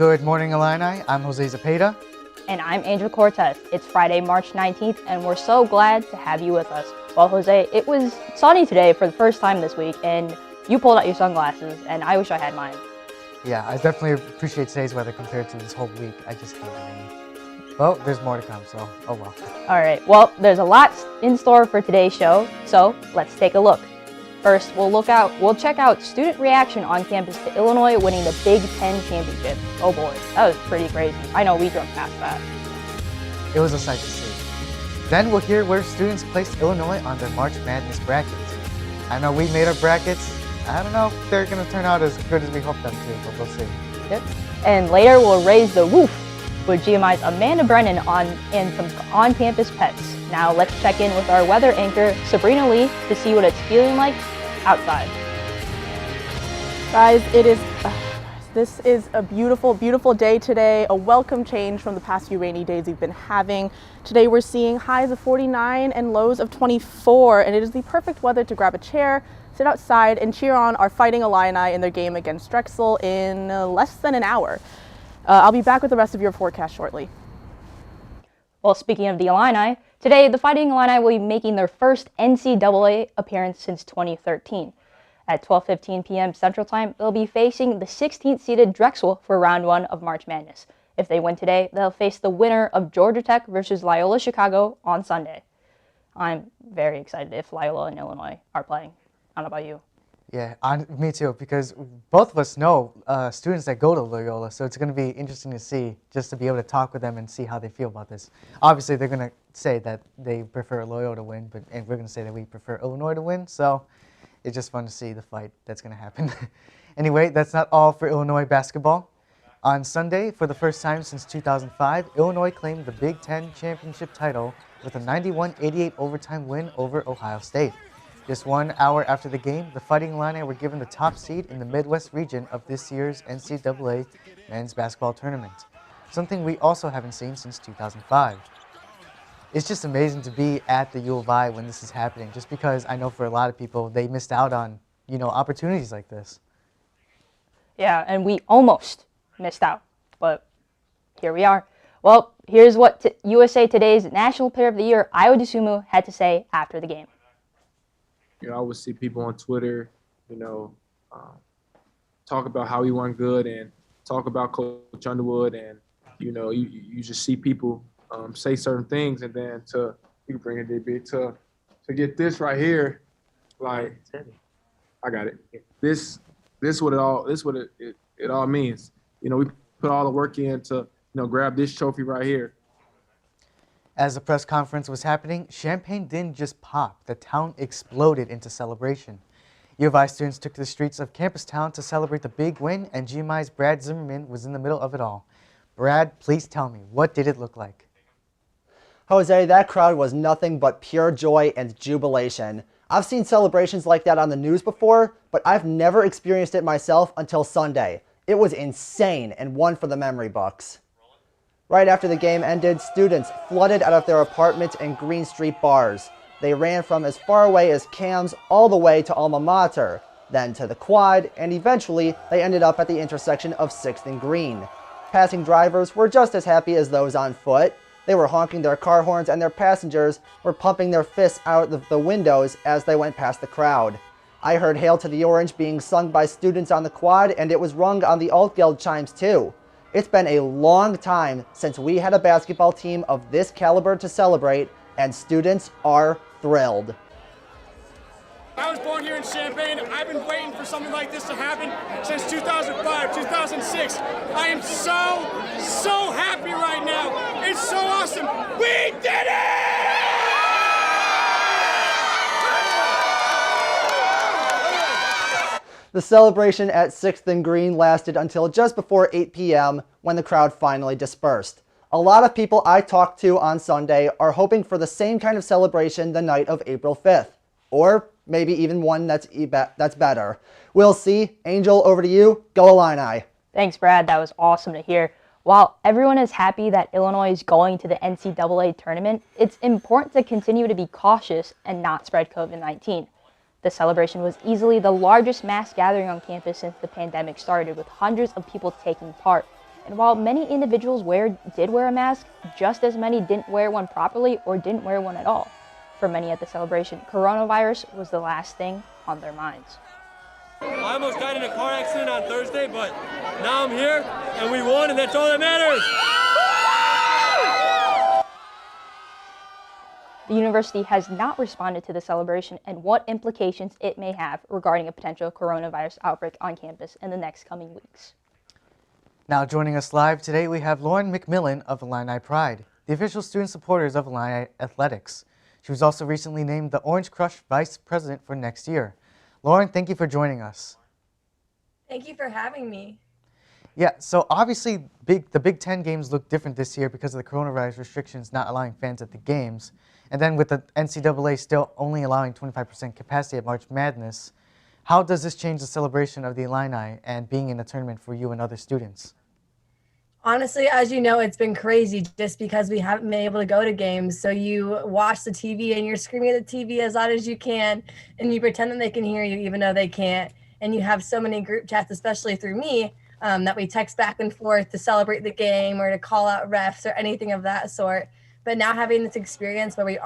Good morning, Illini. I'm Jose Zepeda. And I'm Angel Cortez. It's Friday, March 19th, and we're so glad to have you with us. Well, Jose, it was sunny today for the first time this week, and you pulled out your sunglasses, and I wish I had mine. Yeah, I definitely appreciate today's weather compared to this whole week. I just hate rain. Well, there's more to come, so oh well. All right, well, there's a lot in store for today's show, so let's take a look. First, we'll check out student reaction on campus to Illinois winning the Big Ten championship. Oh boy, that was pretty crazy. I know we drove past that. It was a sight to see. Then we'll hear where students placed Illinois on their March Madness brackets. I know we made our brackets. I don't know if they're going to turn out as good as we hope them to, but we'll see. Yep. And later, we'll raise the woof with GMI's Amanda Brennan and some on-campus pets. Now let's check in with our weather anchor, Sabrina Lee, to see what it's feeling like outside. Guys, this is a beautiful, beautiful day today, a welcome change from the past few rainy days we've been having. Today we're seeing highs of 49 and lows of 24, and it is the perfect weather to grab a chair, sit outside, and cheer on our Fighting Illini in their game against Drexel in less than an hour. I'll be back with the rest of your forecast shortly. Well, speaking of the Illini, today the Fighting Illini will be making their first NCAA appearance since 2013. At 12:15 p.m. Central Time, they'll be facing the 16th-seeded Drexel for Round 1 of March Madness. If they win today, they'll face the winner of Georgia Tech versus Loyola Chicago on Sunday. I'm very excited if Loyola and Illinois are playing. I don't know about you. Yeah, me too, because both of us know students that go to Loyola, so it's going to be interesting to see, just to be able to talk with them and see how they feel about this. Obviously, they're going to say that they prefer Loyola to win, and we're going to say that we prefer Illinois to win, so it's just fun to see the fight that's going to happen. Anyway, that's not all for Illinois basketball. On Sunday, for the first time since 2005, Illinois claimed the Big Ten championship title with a 91-88 overtime win over Ohio State. Just 1 hour after the game, the Fighting Illini were given the top seed in the Midwest region of this year's NCAA men's basketball tournament, something we also haven't seen since 2005. It's just amazing to be at the U of I when this is happening, just because I know for a lot of people, they missed out on, opportunities like this. Yeah, and we almost missed out, but here we are. Well, here's what USA Today's National Player of the Year, Ayo Dosunmu, had to say after the game. I always see people on Twitter, talk about how he won good and talk about Coach Underwood, and you just see people say certain things, and then you can bring it, DB, to get this right here, like I got it. This what it all means. We put all the work in to grab this trophy right here. As the press conference was happening, champagne didn't just pop. The town exploded into celebration. U of I students took to the streets of Campus Town to celebrate the big win, and GMI's Brad Zimmerman was in the middle of it all. Brad, please tell me, what did it look like? Jose, that crowd was nothing but pure joy and jubilation. I've seen celebrations like that on the news before, but I've never experienced it myself until Sunday. It was insane and one for the memory books. Right after the game ended, students flooded out of their apartments and Green Street bars. They ran from as far away as Cam's all the way to Alma Mater, then to the Quad, and eventually they ended up at the intersection of 6th and Green. Passing drivers were just as happy as those on foot. They were honking their car horns, and their passengers were pumping their fists out of the windows as they went past the crowd. I heard Hail to the Orange being sung by students on the Quad, and it was rung on the Altgeld chimes too. It's been a long time since we had a basketball team of this caliber to celebrate, and students are thrilled. I was born here in Champaign. I've been waiting for something like this to happen since 2005, 2006. I am so happy right now. It's so awesome. We did it! The celebration at 6th and Green lasted until just before 8 p.m. when the crowd finally dispersed. A lot of people I talked to on Sunday are hoping for the same kind of celebration the night of April 5th. Or maybe even one that's better. We'll see. Angel, over to you. Go Illini. Thanks, Brad. That was awesome to hear. While everyone is happy that Illinois is going to the NCAA tournament, it's important to continue to be cautious and not spread COVID-19. The celebration was easily the largest mass gathering on campus since the pandemic started, with hundreds of people taking part. And while many individuals did wear a mask, just as many didn't wear one properly or didn't wear one at all. For many at the celebration, coronavirus was the last thing on their minds. I almost got in a car accident on Thursday, but now I'm here and we won, and that's all that matters. The university has not responded to the celebration and what implications it may have regarding a potential coronavirus outbreak on campus in the next coming weeks. Now joining us live today, we have Lauren McMillan of Illini Pride, the official student supporters of Illini Athletics. She was also recently named the Orange Crush Vice President for next year. Lauren, thank you for joining us. Thank you for having me. Yeah, so obviously the Big Ten games look different this year because of the coronavirus restrictions not allowing fans at the games. And then with the NCAA still only allowing 25% capacity at March Madness, how does this change the celebration of the Illini and being in the tournament for you and other students? Honestly, as you know, it's been crazy just because we haven't been able to go to games. So you watch the TV and you're screaming at the TV as loud as you can, and you pretend that they can hear you even though they can't. And you have so many group chats, especially through me, that we text back and forth to celebrate the game or to call out refs or anything of that sort. But now having this experience where we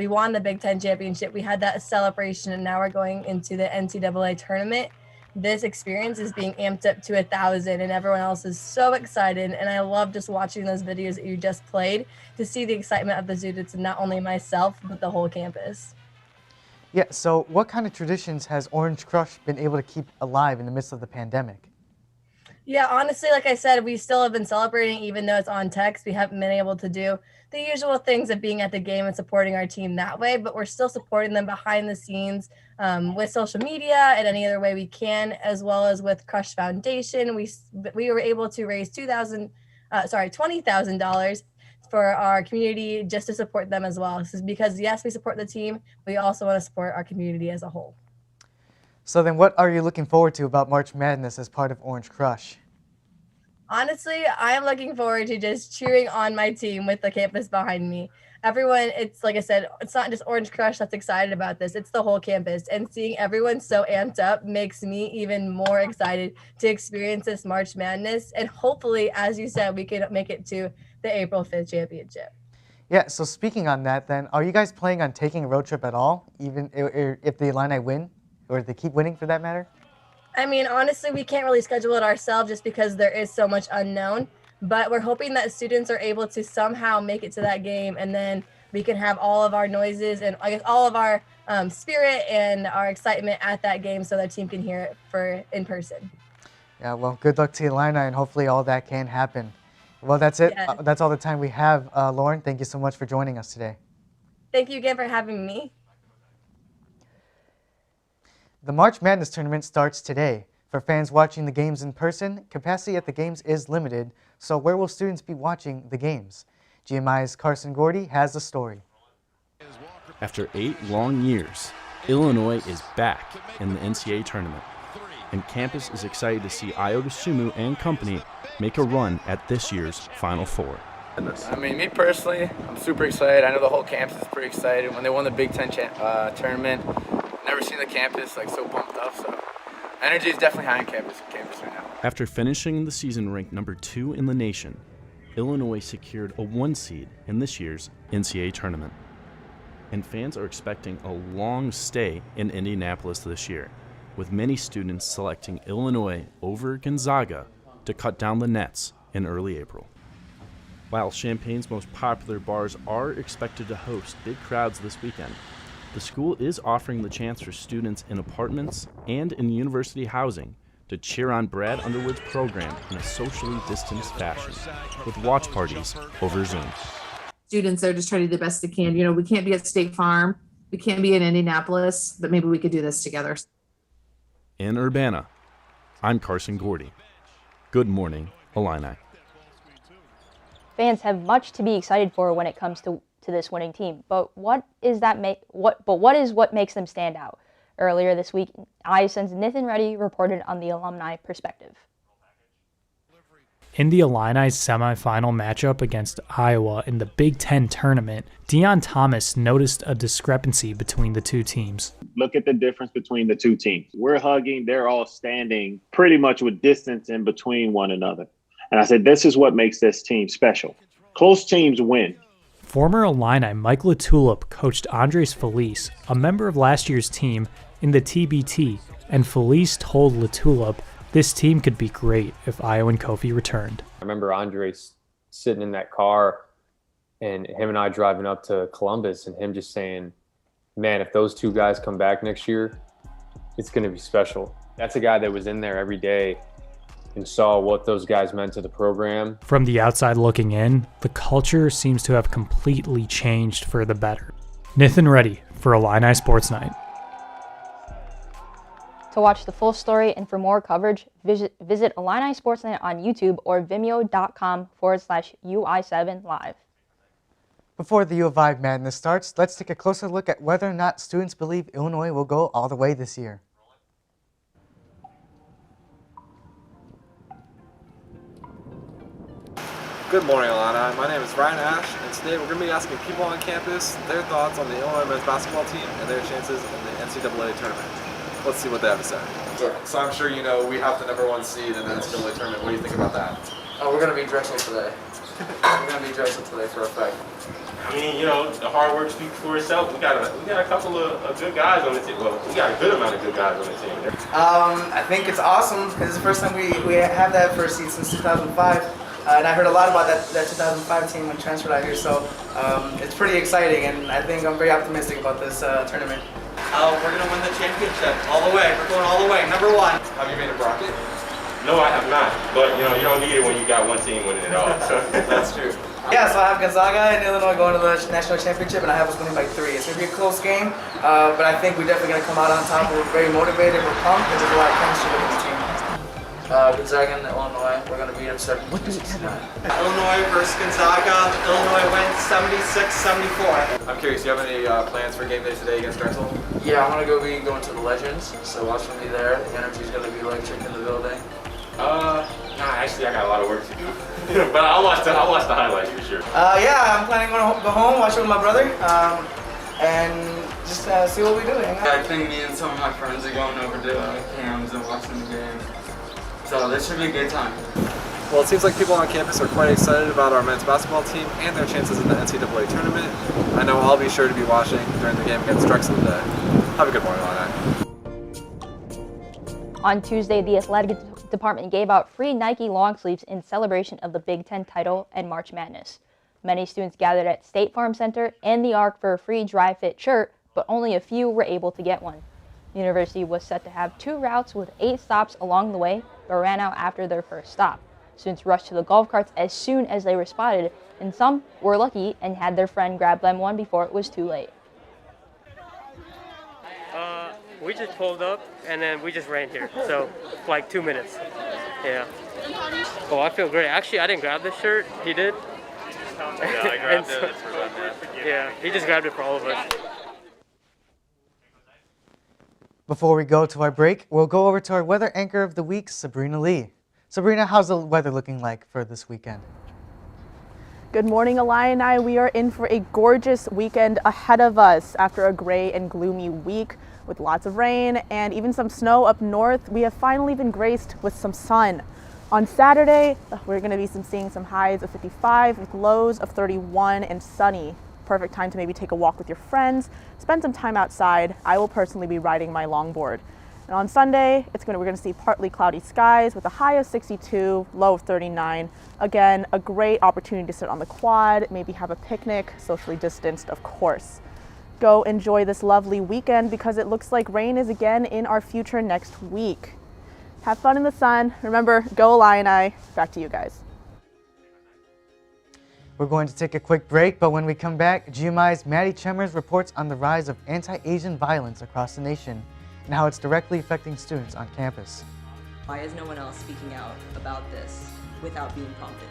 won the Big Ten championship, we had that celebration, and now we're going into the NCAA tournament. This experience is being amped up to 1,000, and everyone else is so excited. And I love just watching those videos that you just played to see the excitement of the students, and not only myself, but the whole campus. Yeah, so what kind of traditions has Orange Crush been able to keep alive in the midst of the pandemic? Yeah, honestly, like I said, we still have been celebrating, even though it's on text. We haven't been able to do the usual things of being at the game and supporting our team that way, but we're still supporting them behind the scenes with social media and any other way we can, as well as with Crush Foundation. We were able to raise $20,000 for our community just to support them as well. This is because, yes, we support the team, we also want to support our community as a whole. So then what are you looking forward to about March Madness as part of Orange Crush? Honestly, I am looking forward to just cheering on my team with the campus behind me. Everyone, it's like I said, it's not just Orange Crush that's excited about this, it's the whole campus. And seeing everyone so amped up makes me even more excited to experience this March Madness. And hopefully, as you said, we can make it to the April 5th championship. Yeah, so speaking on that then, are you guys planning on taking a road trip at all, even if the Illini win? Or they keep winning for that matter? I mean, honestly, we can't really schedule it ourselves just because there is so much unknown. But we're hoping that students are able to somehow make it to that game, and then we can have all of our noises and I guess all of our spirit and our excitement at that game so that team can hear it in person. Yeah, well, good luck to the Illini, and hopefully all that can happen. Well, that's it. Yeah. That's all the time we have. Lauren, thank you so much for joining us today. Thank you again for having me. The March Madness tournament starts today. For fans watching the games in person, capacity at the games is limited, so where will students be watching the games? GMI's Carson Gordy has the story. After 8 long years, Illinois is back in the NCAA tournament, and campus is excited to see Iota Sumu and company make a run at this year's Final Four. I mean, me personally, I'm super excited. I know the whole campus is pretty excited. When they won the Big Ten tournament, never seen the campus like so pumped up. So energy is definitely high on campus right now. After finishing the season ranked number 2 in the nation, Illinois secured a 1 seed in this year's NCAA tournament. And fans are expecting a long stay in Indianapolis this year, with many students selecting Illinois over Gonzaga to cut down the nets in early April. While Champaign's most popular bars are expected to host big crowds this weekend, the school is offering the chance for students in apartments and in university housing to cheer on Brad Underwood's program in a socially distanced fashion, with watch parties over Zoom. Students are just trying to do the best they can. You know, we can't be at State Farm, we can't be in Indianapolis, but maybe we could do this together. In Urbana, I'm Carson Gordy. Good morning, Illini. Fans have much to be excited for when it comes to this winning team, but what is what makes them stand out? Earlier this week, ISN's Nathan Reddy reported on the alumni perspective. In the Illini's semifinal matchup against Iowa in the Big Ten tournament, Deion Thomas noticed a discrepancy between the two teams. Look at the difference between the two teams. We're hugging, they're all standing pretty much with distance in between one another. And I said, this is what makes this team special. Close teams win. Former Illini Mike LaTulip coached Andres Felice, a member of last year's team, in the TBT, and Felice told LaTulip this team could be great if Io and Kofi returned. I remember Andres sitting in that car and him and I driving up to Columbus and him just saying, man, if those two guys come back next year, it's going to be special. That's a guy that was in there every day and saw what those guys meant to the program. From the outside looking in, the culture seems to have completely changed for the better. Nathan Reddy for Illini Sports Night. To watch the full story and for more coverage, visit Illini Sports Night on YouTube or vimeo.com/UI7live. Before the U of I Madness starts, let's take a closer look at whether or not students believe Illinois will go all the way this year. Good morning, Illini. My name is Ryan Ash, and today we're going to be asking people on campus their thoughts on the Illinois men's basketball team and their chances in the NCAA tournament. Let's see what they have to say. So I'm sure you know we have the #1 seed in the NCAA tournament. What do you think about that? Oh, we're going to be Drexel today. We're going to be Drexel today for a fact. I mean, you know, the hard work speaks for itself. We got a couple of good guys on the team. Well, we got a good amount of good guys on the team. I think it's awesome because it's the first time we have that first seed since 2005. And I heard a lot about that 2005 team when transferred out here, so it's pretty exciting, and I think I'm very optimistic about this tournament. We're going to win the championship all the way. We're going all the way, #1. Have you made a bracket? No, I have not. But, you know, you don't need it when you got one team winning it all. So. That's true. Yeah, so I have Gonzaga and Illinois going to the national championship, and I have us winning by 3. It's going to be a close game, but I think we're definitely going to come out on top. We're very motivated, we're pumped, and there's a lot of chemistry within the team. Gonzaga and Illinois, we're going to beat them 7. Illinois versus Gonzaga. Illinois wins 76-74. I'm curious, do you have any plans for game day today against Drexel? Yeah, I'm going to be going to the Legends, so watch for me there. The energy's going to be electric in the building. Nah, actually, I got a lot of work to do. But I'll watch the highlights for sure. Yeah, I'm planning on go home, watch it with my brother, and just see what we do. I think me and some of my friends are going over to Cam's and watching the game. So this should be a good time. Well, it seems like people on campus are quite excited about our men's basketball team and their chances in the NCAA tournament. I know I'll be sure to be watching during the game against Drexel today. Have a good morning, Illini. On Tuesday, the athletic department gave out free Nike long sleeves in celebration of the Big Ten title and March Madness. Many students gathered at State Farm Center and the Arc for a free dry fit shirt, but only a few were able to get one. The university was set to have 2 routes with 8 stops along the way, but ran out after their first stop. Students rushed to the golf carts as soon as they were spotted, and some were lucky and had their friend grab them one before it was too late. We just pulled up and then we just ran here, so like 2 minutes. Yeah. Oh, I feel great. Actually, I didn't grab this shirt. He did. Yeah, I grabbed it. Yeah, he just grabbed it for all of us. Before we go to our break, we'll go over to our weather anchor of the week, Sabrina Lee. Sabrina, how's the weather looking like for this weekend? Good morning, Illini. We are in for a gorgeous weekend ahead of us after a gray and gloomy week with lots of rain and even some snow up north. We have finally been graced with some sun. On Saturday, we're going to be seeing some highs of 55 with lows of 31 and sunny. Perfect time to maybe take a walk with your friends, spend some time outside. I will personally be riding my longboard. And on Sunday, we're going to see partly cloudy skies with a high of 62, low of 39. Again, a great opportunity to sit on the quad, maybe have a picnic, socially distanced, of course. Go enjoy this lovely weekend because it looks like rain is again in our future next week. Have fun in the sun. Remember, go Illini. Back to you guys. We're going to take a quick break, but when we come back, GMI's Maddie Chemers reports on the rise of anti-Asian violence across the nation and how it's directly affecting students on campus. Why is no one else speaking out about this without being prompted?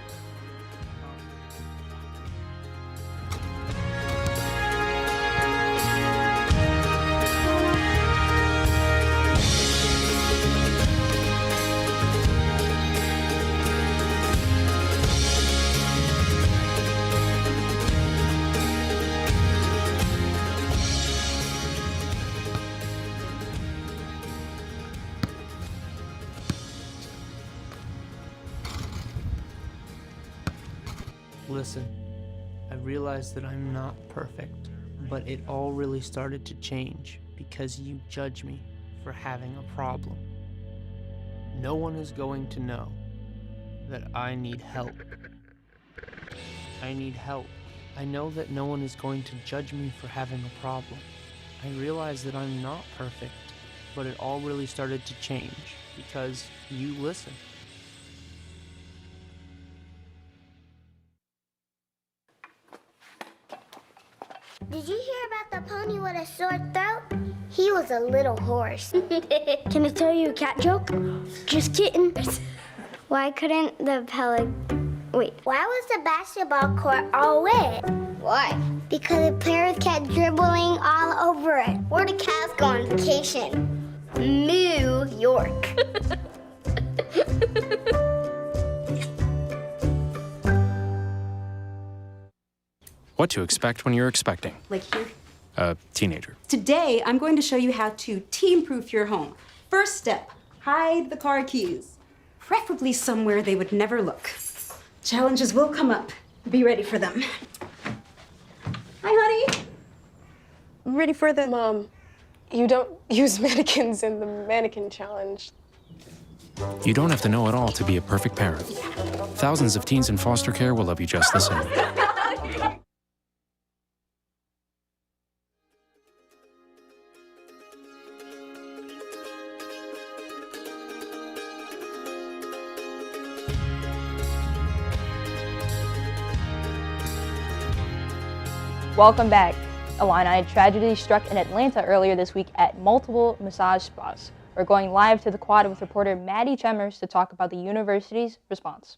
Listen, I realize that I'm not perfect, but it all really started to change because you judge me for having a problem. No one is going to know that I need help. I need help. I know that no one is going to judge me for having a problem. I realize that I'm not perfect, but it all really started to change because you listen. Did you hear about the pony with a sore throat? He was a little horse. Can I tell you a cat joke? Just kidding. Why couldn't the Why was the basketball court all wet? Why? Because the players kept dribbling all over it. Where the cats go on vacation? New York. What to expect when you're expecting Like here. a teenager. Today, I'm going to show you how to team-proof your home. First step, hide the car keys. Preferably somewhere they would never look. Challenges will come up. Be ready for them. Hi, honey. Ready for the... Mom, you don't use mannequins in the mannequin challenge. You don't have to know it all to be a perfect parent. Thousands of teens in foster care will love you just the same. Welcome back. Illini tragedy struck in Atlanta earlier this week at multiple massage spas. We're going live to the quad with reporter Maddie Chemers to talk about the university's response.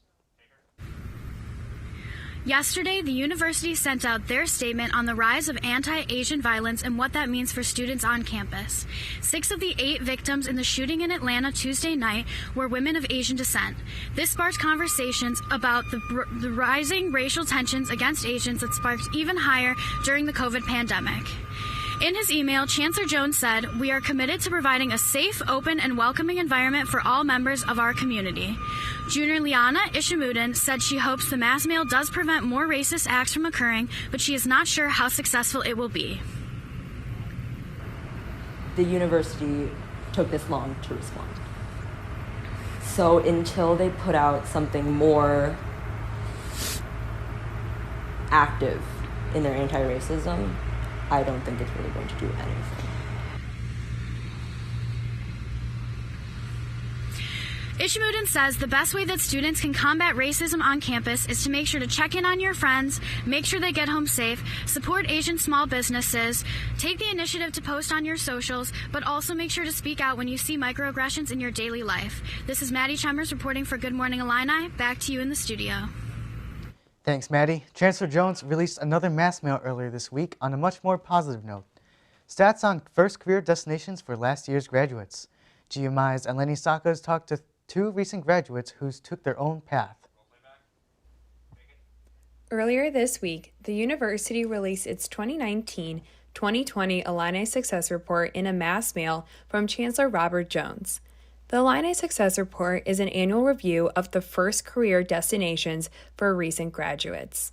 Yesterday, the university sent out their statement on the rise of anti-Asian violence and what that means for students on campus. 6 of the 8 victims in the shooting in Atlanta Tuesday night were women of Asian descent. This sparked conversations about the rising racial tensions against Asians that sparked even higher during the COVID pandemic. In his email, Chancellor Jones said, "We are committed to providing a safe, open, and welcoming environment for all members of our community." Junior Liana Ishamudin said she hopes the mass mail does prevent more racist acts from occurring, but she is not sure how successful it will be. The university took this long to respond. So until they put out something more active in their anti-racism, I don't think it's really going to do anything. Ishamudin says the best way that students can combat racism on campus is to make sure to check in on your friends, make sure they get home safe, support Asian small businesses, take the initiative to post on your socials, but also make sure to speak out when you see microaggressions in your daily life. This is Maddie Chemers reporting for Good Morning Illini. Back to you in the studio. Thanks, Maddie. Chancellor Jones released another mass mail earlier this week on a much more positive note. Stats on first career destinations for last year's graduates. GMI's Illini Sakas talked to 2 recent graduates who took their own path. Earlier this week, the university released its 2019-2020 Illini Success Report in a mass mail from Chancellor Robert Jones. The Illini Success Report is an annual review of the first career destinations for recent graduates.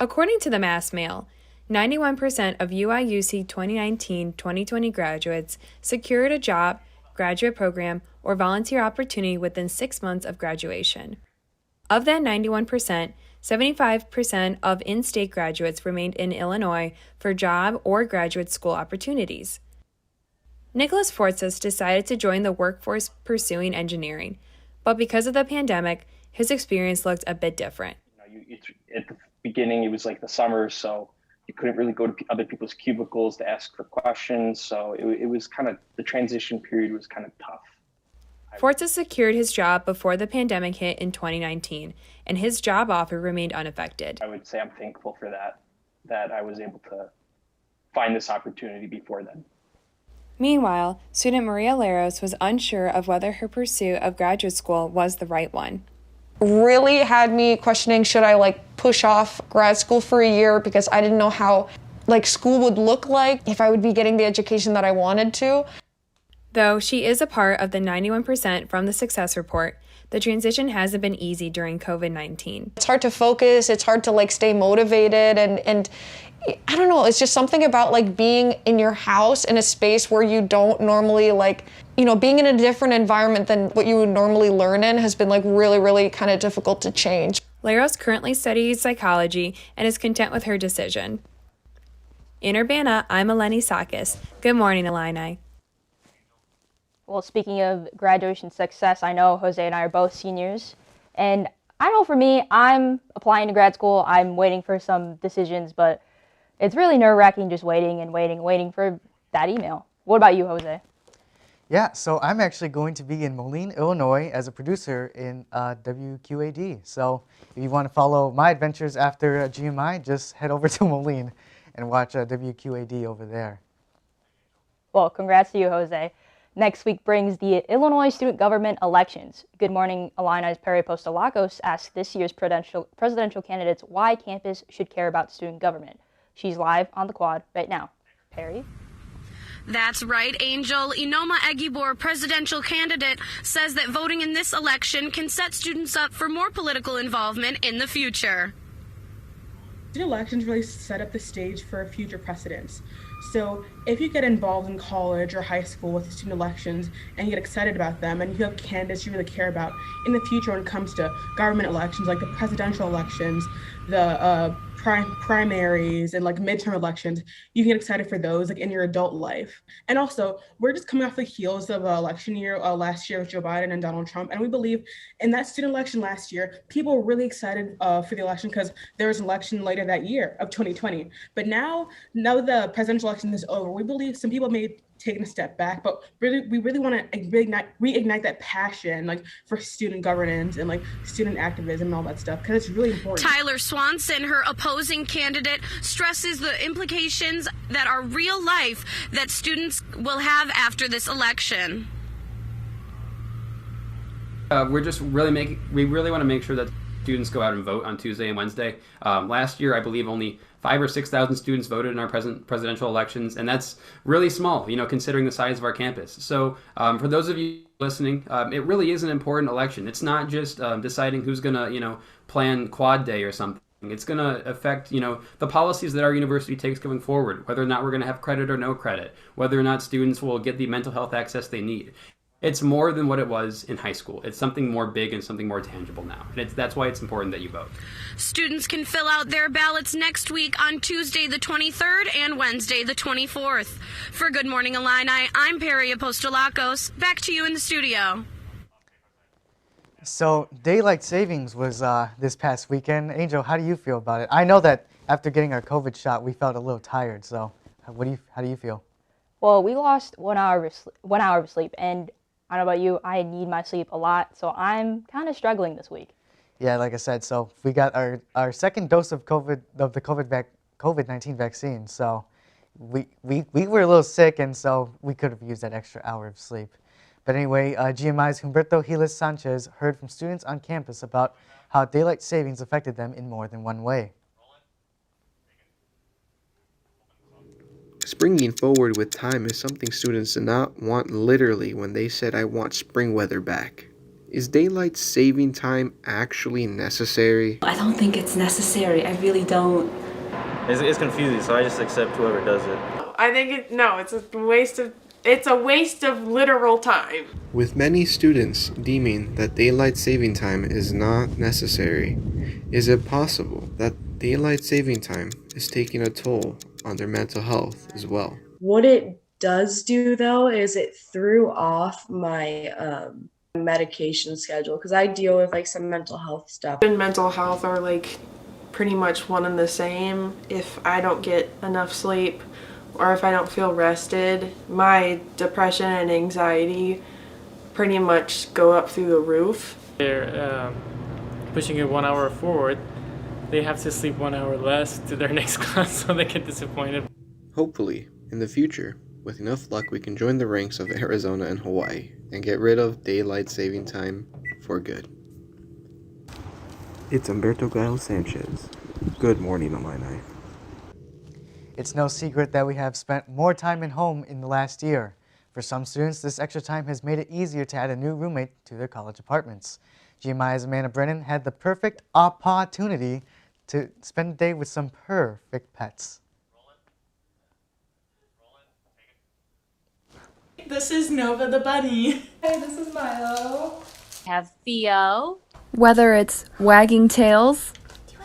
According to the mass mail, 91% of UIUC 2019-2020 graduates secured a job, graduate program, or volunteer opportunity within 6 months of graduation. Of that 91%, 75% of in-state graduates remained in Illinois for job or graduate school opportunities. Nicholas Fortzas decided to join the workforce pursuing engineering, but because of the pandemic, his experience looked a bit different. At the beginning, it was like the summer, so you couldn't really go to other people's cubicles to ask for questions, so it was kind of, the transition period was kind of tough. Fortzas secured his job before the pandemic hit in 2019, and his job offer remained unaffected. I would say I'm thankful for that I was able to find this opportunity before then. Meanwhile, student Maria Laros was unsure of whether her pursuit of graduate school was the right one. Really had me questioning, should I push off grad school for a year, because I didn't know how school would look like, if I would be getting the education that I wanted to. Though she is a part of the 91% from the Success Report, the transition hasn't been easy during COVID-19. It's hard to focus, it's hard to like stay motivated, and I don't know, it's just something about like being in your house in a space where you don't normally being in a different environment than what you would normally learn in has been like really, really kind of difficult to change. Laros currently studies psychology and is content with her decision. In Urbana, I'm Illini Sakis. Good morning, Illini. Well, speaking of graduation success, I know Jose and I are both seniors. And I know for me, I'm applying to grad school. I'm waiting for some decisions, but it's really nerve-wracking just waiting and waiting for that email. What about you, Jose? Yeah, so I'm actually going to be in Moline, Illinois as a producer in WQAD. So if you want to follow my adventures after GMI, just head over to Moline and watch WQAD over there. Well, congrats to you, Jose. Next week brings the Illinois student government elections. Good morning, Illini's Perry Postolakos asked this year's presidential candidates why campus should care about student government. She's live on the quad right now. Perry? That's right, Angel. Inoma Egibor, presidential candidate, says that voting in this election can set students up for more political involvement in the future. Student elections really set up the stage for future precedents. So if you get involved in college or high school with student elections and you get excited about them and you have candidates you really care about in the future when it comes to government elections, like the presidential elections, the primaries and like midterm elections, you can get excited for those like in your adult life. And also, we're just coming off the heels of election year last year with Joe Biden and Donald Trump. And we believe in that student election last year, people were really excited for the election because there was an election later that year of 2020. But now the presidential election is over, we believe some people may taken a step back, but we really want to reignite that passion like for student governance and like student activism and all that stuff because it's really important. Tyler Swanson, her opposing candidate, stresses the implications that are real life that students will have after this election. We really want to make sure that students go out and vote on Tuesday and Wednesday. Last year, I believe only 5,000 or 6,000 students voted in our presidential elections, and that's really small, considering the size of our campus. So for those of you listening, it really is an important election. It's not just deciding who's going to, plan quad day or something. It's going to affect, the policies that our university takes going forward, whether or not we're going to have credit or no credit, whether or not students will get the mental health access they need. It's more than what it was in high school. It's something more big and something more tangible now. And that's why it's important that you vote. Students can fill out their ballots next week on Tuesday the 23rd and Wednesday the 24th. For Good Morning Illini, I'm Perry Apostolakos. Back to you in the studio. So daylight savings was this past weekend. Angel, how do you feel about it? I know that after getting our COVID shot, we felt a little tired. So how do you feel? Well, we lost 1 hour of sleep, and I don't know about you, I need my sleep a lot, so I'm kind of struggling this week. Yeah, like I said, so we got our second dose of the COVID-19 vaccine, so we were a little sick, and so we could have used that extra hour of sleep. But anyway, GMI's Humberto Giles Sanchez heard from students on campus about how daylight savings affected them in more than one way. Springing forward with time is something students did not want literally when they said, "I want spring weather back." Is daylight saving time actually necessary? I don't think it's necessary. I really don't. It's confusing, so I just accept whoever does it. I think it's a waste of literal time. With many students deeming that daylight saving time is not necessary, is it possible that daylight saving time is taking a toll on their mental health as well? What it does do though is it threw off my medication schedule because I deal with like some mental health stuff. And mental health are like pretty much one and the same. If I don't get enough sleep or if I don't feel rested, my depression and anxiety pretty much go up through the roof. They're pushing it 1 hour forward. They have to sleep 1 hour less to their next class, so they get disappointed. Hopefully, in the future, with enough luck, we can join the ranks of Arizona and Hawaii and get rid of daylight saving time for good. It's Humberto Giles Sanchez. Good morning, Illini. It's no secret that we have spent more time at home in the last year. For some students, this extra time has made it easier to add a new roommate to their college apartments. GMI's Amanda Brennan had the perfect opportunity to spend a day with some perfect pets. This is Nova the bunny. Hey, this is Milo. Have Theo. Whether it's wagging tails,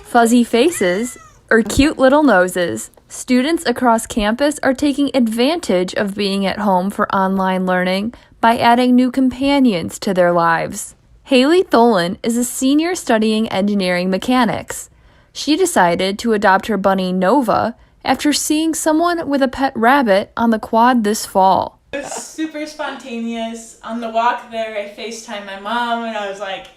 fuzzy faces, or cute little noses, students across campus are taking advantage of being at home for online learning by adding new companions to their lives. Haley Tholen is a senior studying engineering mechanics. She decided to adopt her bunny Nova after seeing someone with a pet rabbit on the quad this fall. It was super spontaneous. On the walk there, I FaceTimed my mom and I was like,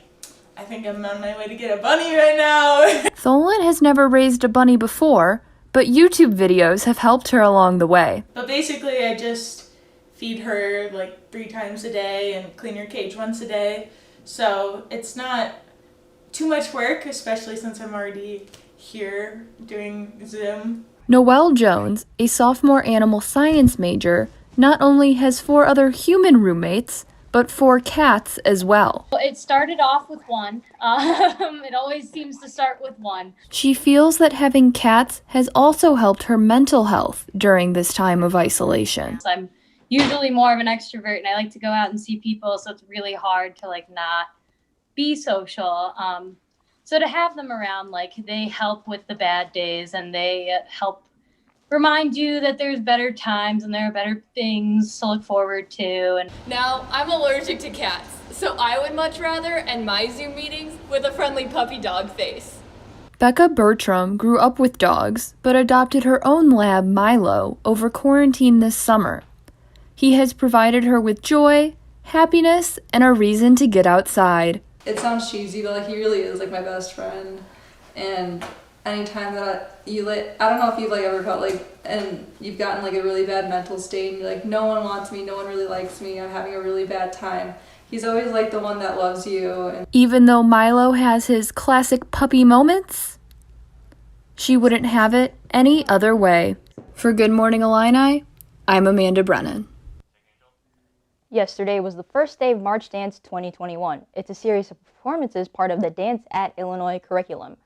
I think I'm on my way to get a bunny right now. Tholen has never raised a bunny before, but YouTube videos have helped her along the way. But basically, I just feed her like 3 times a day and clean her cage once a day. So it's not too much work, especially since I'm already here doing Zoom. Noelle Jones, a sophomore animal science major, not only has 4 other human roommates, but 4 cats as well. It started off with one. It always seems to start with one. She feels that having cats has also helped her mental health during this time of isolation. I'm usually more of an extrovert and I like to go out and see people, so it's really hard to like not be social. So to have them around, like they help with the bad days and they help remind you that there's better times and there are better things to look forward to. And now, I'm allergic to cats, so I would much rather end my Zoom meetings with a friendly puppy dog face. Becca Bertram grew up with dogs, but adopted her own lab, Milo, over quarantine this summer. He has provided her with joy, happiness, and a reason to get outside. It sounds cheesy, but like he really is like my best friend, and anytime that I don't know if you've like ever felt like, and you've gotten like a really bad mental state and you're like, no one wants me, no one really likes me, I'm having a really bad time. He's always like the one that loves you. And even though Milo has his classic puppy moments, she wouldn't have it any other way. For Good Morning Illini, I'm Amanda Brennan. Yesterday was the first day of March Dance 2021. It's a series of performances part of the Dance at Illinois curriculum.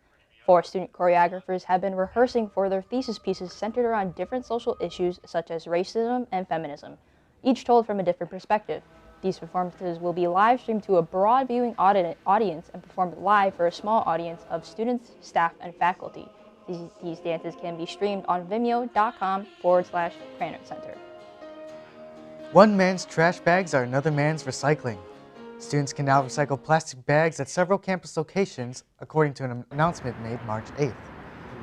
4 student choreographers have been rehearsing for their thesis pieces centered around different social issues such as racism and feminism, each told from a different perspective. These performances will be live streamed to a broad viewing audience and performed live for a small audience of students, staff, and faculty. These dances can be streamed on vimeo.com/Cranard Center. One man's trash bags are another man's recycling. Students can now recycle plastic bags at several campus locations, according to an announcement made March 8th.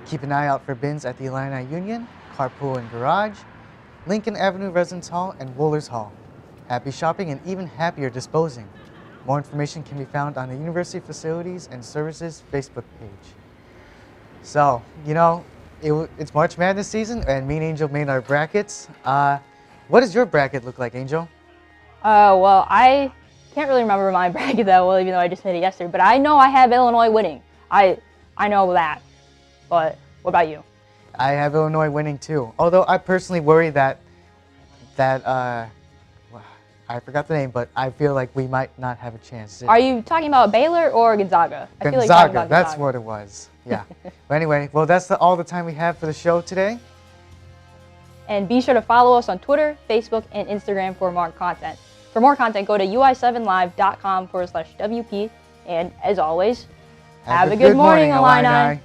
Keep an eye out for bins at the Illini Union, Carpool and Garage, Lincoln Avenue Residence Hall, and Wohlers Hall. Happy shopping and even happier disposing. More information can be found on the University Facilities and Services Facebook page. So, you know, it's March Madness season, and me and Angel made our brackets. What does your bracket look like, Angel? Well, I can't really remember my bracket that well, even though I just made it yesterday. But I know I have Illinois winning. I know that. But what about you? I have Illinois winning too. Although I personally worry that I forgot the name, but I feel like we might not have a chance. Are you talking about Baylor or Gonzaga? I feel like you're talking Gonzaga, about that's what it was. Yeah. But anyway, well, that's all the time we have for the show today. And be sure to follow us on Twitter, Facebook, and Instagram for more content. For more content, go to ui7live.com/WP. And as always, have a good morning, Illini.